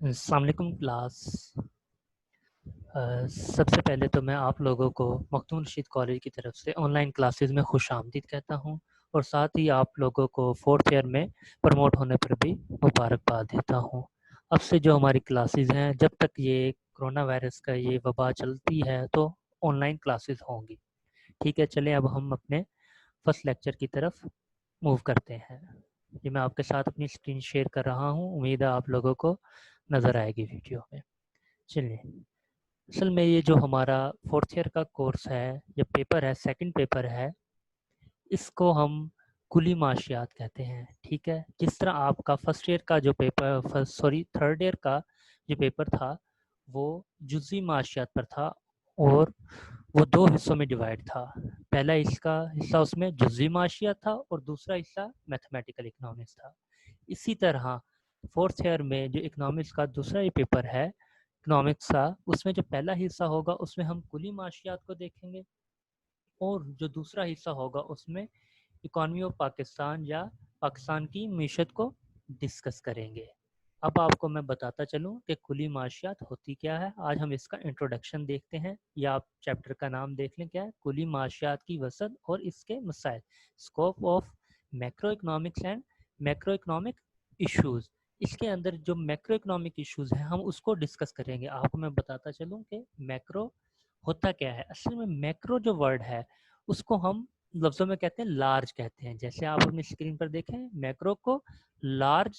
السلام علیکم کلاس۔ سب سے پہلے تو میں آپ لوگوں کو مختوم رشید کالج کی طرف سے آن لائن کلاسز میں خوش آمدید کہتا ہوں، اور ساتھ ہی آپ لوگوں کو 4th ایئر میں پروموٹ ہونے پر بھی مبارکباد دیتا ہوں۔ اب سے جو ہماری کلاسز ہیں، جب تک یہ کرونا وائرس کا یہ وبا چلتی ہے تو آن لائن کلاسز ہوں گی، ٹھیک ہے؟ چلیں اب ہم اپنے فرسٹ لیکچر کی طرف موو کرتے ہیں۔ یہ میں آپ کے ساتھ اپنی اسکرین شیئر کر رہا ہوں، امید ہے آپ لوگوں کو نظر آئے گی ویڈیو میں۔ چلیے، اصل میں یہ جو ہمارا 4th ایئر کا کورس ہے، یہ پیپر ہے، سیکنڈ پیپر ہے، اس کو ہم کلی معاشیات کہتے ہیں، ٹھیک ہے؟ جس طرح آپ کا فرسٹ ایئر کا جو پیپر 3rd ایئر کا جو پیپر تھا وہ جزوی معاشیات پر تھا، اور وہ 2 حصوں میں ڈیوائڈ تھا۔ پہلا حصہ اس میں جزوی معاشیات تھا، اور دوسرا حصہ میتھمیٹیکل اکنامکس تھا۔ اسی طرح 4th ایئر میں جو اکنامکس کا دوسرا یہ پیپر ہے اکنامکس کا، اس میں جو پہلا حصہ ہوگا اس میں ہم کلی معاشیات کو دیکھیں گے، اور جو دوسرا حصہ ہوگا اس میں اکانومی آف پاکستان یا پاکستان کی معیشت کو ڈسکس کریں گے۔ اب آپ کو میں بتاتا چلوں کہ کلی معاشیات ہوتی کیا ہے۔ آج ہم اس کا انٹروڈکشن دیکھتے ہیں، یا آپ چیپٹر کا نام دیکھ لیں، کیا ہے؟ کلی معاشیات کی وسعت اور اس کے مسائل، scope of micro economics and micro economic issues. اس کے اندر جو میکرو اکنامک ایشوز ہیں ہم اس کو ڈسکس کریں گے۔ آپ کو میں بتاتا چلوں کہ میکرو ہوتا کیا ہے۔ اصل میں میکرو جو ورڈ ہے اس کو ہم لفظوں میں کہتے ہیں لارج کہتے ہیں۔ جیسے آپ اپنی اسکرین پر دیکھیں، میکرو کو لارج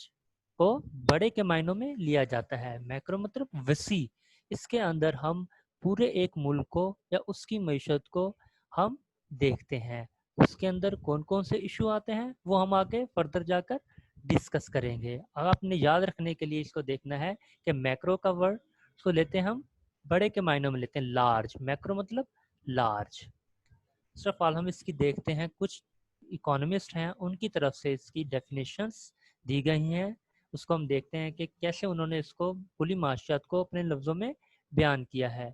کو بڑے کے معنوں میں لیا جاتا ہے۔ میکرو مطلب وسیع، اس کے اندر ہم پورے ایک ملک کو یا اس کی معیشت کو ہم دیکھتے ہیں۔ اس کے اندر کون کون سے ایشو آتے ہیں وہ ہم آگے فردر جا کر ڈسکس کریں گے۔ اب آپ نے یاد رکھنے کے لیے اس کو دیکھنا ہے کہ میکرو کا ورڈ کو لیتے ہیں ہم بڑے کے معنوں میں لیتے ہیں لارج، میکرو مطلب لارج۔ صرف ہم اس کی دیکھتے ہیں، کچھ اکانومسٹ ہیں ان کی طرف سے اس کی ڈیفینیشنز دی گئی ہیں، اس کو ہم دیکھتے ہیں کہ کیسے انہوں نے اس کو کلی معاشیات کو اپنے لفظوں میں بیان کیا ہے۔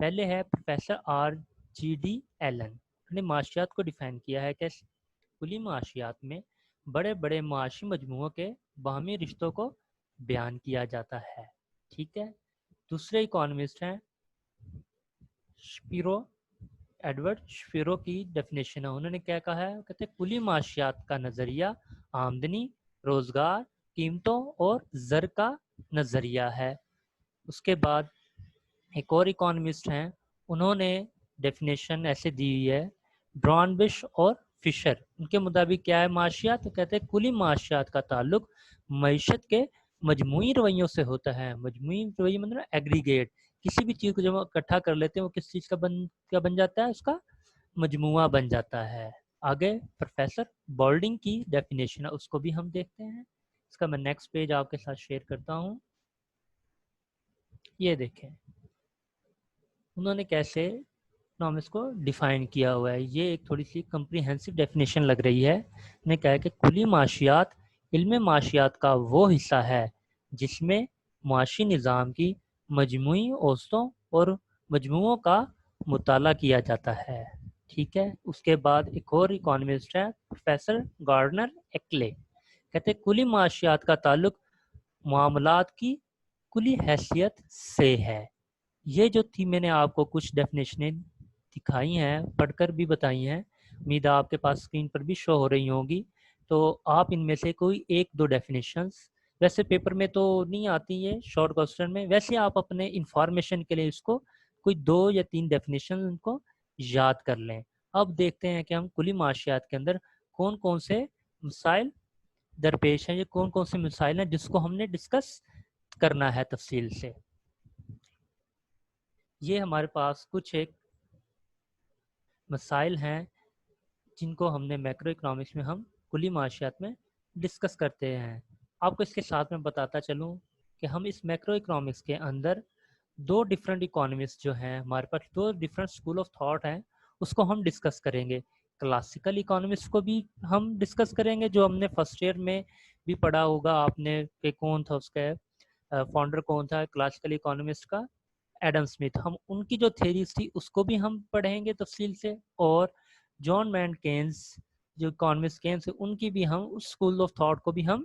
پہلے ہے پروفیسر RGD ایلن نے معاشیات کو ڈیفائن کیا ہے کہ کلی معاشیات میں بڑے بڑے معاشی مجموعوں کے باہمی رشتوں کو بیان کیا جاتا ہے، ٹھیک ہے؟ دوسرے اکانومسٹ ہیں شپیرو، ایڈورڈ شپیرو کی ڈیفینیشن ہے، انہوں نے کیا کہا ہے؟ کہتے ہیں کلی معاشیات کا نظریہ آمدنی، روزگار، قیمتوں اور زر کا نظریہ ہے۔ اس کے بعد ایک اور اکانومسٹ ہیں، انہوں نے ڈیفینیشن ایسے دی ہوئی ہے، برانبش اور فشر، ان کے مطابق کیا ہے معاشیات؟ کہتے ہیں کلی معاشیات کا تعلق معیشت کے مجموعی رویوں سے ہوتا ہے۔ مجموعی رویہ مطلب ایگریگیٹ، کسی بھی چیز کو جب ہم اکٹھا کر لیتے ہیں وہ کس چیز کا کیا بن جاتا ہے؟ اس کا مجموعہ بن جاتا ہے۔ آگے پروفیسر بالڈنگ کی ڈیفینیشن ہے، اس کو بھی ہم دیکھتے ہیں۔ اس کا میں نیکسٹ پیج آپ کے ساتھ شیئر کرتا ہوں، یہ دیکھیں انہوں نے کیسے اکنامکس کو ڈیفائن کیا ہوا ہے۔ یہ ایک تھوڑی سی کمپریہنسو ڈیفینیشن لگ رہی ہے۔ نے کہا کہ کلی معاشیات علم معاشیات کا وہ حصہ ہے جس میں معاشی نظام کی مجموعی اوسطوں اور مجموعوں کا مطالعہ کیا جاتا ہے، ٹھیک ہے؟ اس کے بعد ایک اور اکانومسٹ ہے پروفیسر گارڈنر ایکلے، کہتے ہیں کلی معاشیات کا تعلق معاملات کی کلی حیثیت سے ہے۔ یہ جو تھی میں نے آپ کو کچھ ڈیفینیشنیں دکھائی ہیں، پڑھ کر بھی بتائی ہیں، امید آپ کے پاس اسکرین پر بھی شو ہو رہی ہوں گی، تو آپ ان میں سے کوئی ایک دو ڈیفینیشنز، ویسے پیپر میں تو نہیں آتی یہ شارٹ کوسچن میں، ویسے آپ اپنے انفارمیشن کے لیے اس کو کوئی 2 یا 3 ڈیفینیشن ان کو یاد کر لیں۔ اب دیکھتے ہیں کہ ہم کلی معاشیات کے اندر کون کون سے مسائل درپیش ہیں، یہ کون کون سے مسائل ہیں جس کو ہم نے ڈسکس کرنا ہے تفصیل سے۔ یہ ہمارے پاس کچھ ایک مسائل ہیں جن کو ہم نے میکرو اکنامکس میں ہم کلی معاشیات میں ڈسکس کرتے ہیں۔ آپ کو اس کے ساتھ میں بتاتا چلوں کہ ہم اس میکرو اکنامکس کے اندر 2 ڈفرینٹ اکانومسٹ جو ہیں، ہمارے پاس 2 ڈفرینٹ اسکول آف تھاٹ ہیں، اس کو ہم ڈسکس کریں گے۔ کلاسیکل اکانومسٹ کو بھی ہم ڈسکس کریں گے، جو ہم نے فرسٹ ایئر میں بھی پڑھا ہوگا آپ نے کہ کون تھا اس کا فاؤنڈر، کون تھا کلاسیکل اکانومسٹ کا؟ Adam Smith. ہم ان کی جو تھیریز تھی اس کو بھی ہم پڑھیں گے تفصیل سے، اور جان مینٹ کینز جو اکانومسٹ کینز ان کی بھی ہم اس اسکول آف تھاٹ کو بھی ہم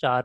4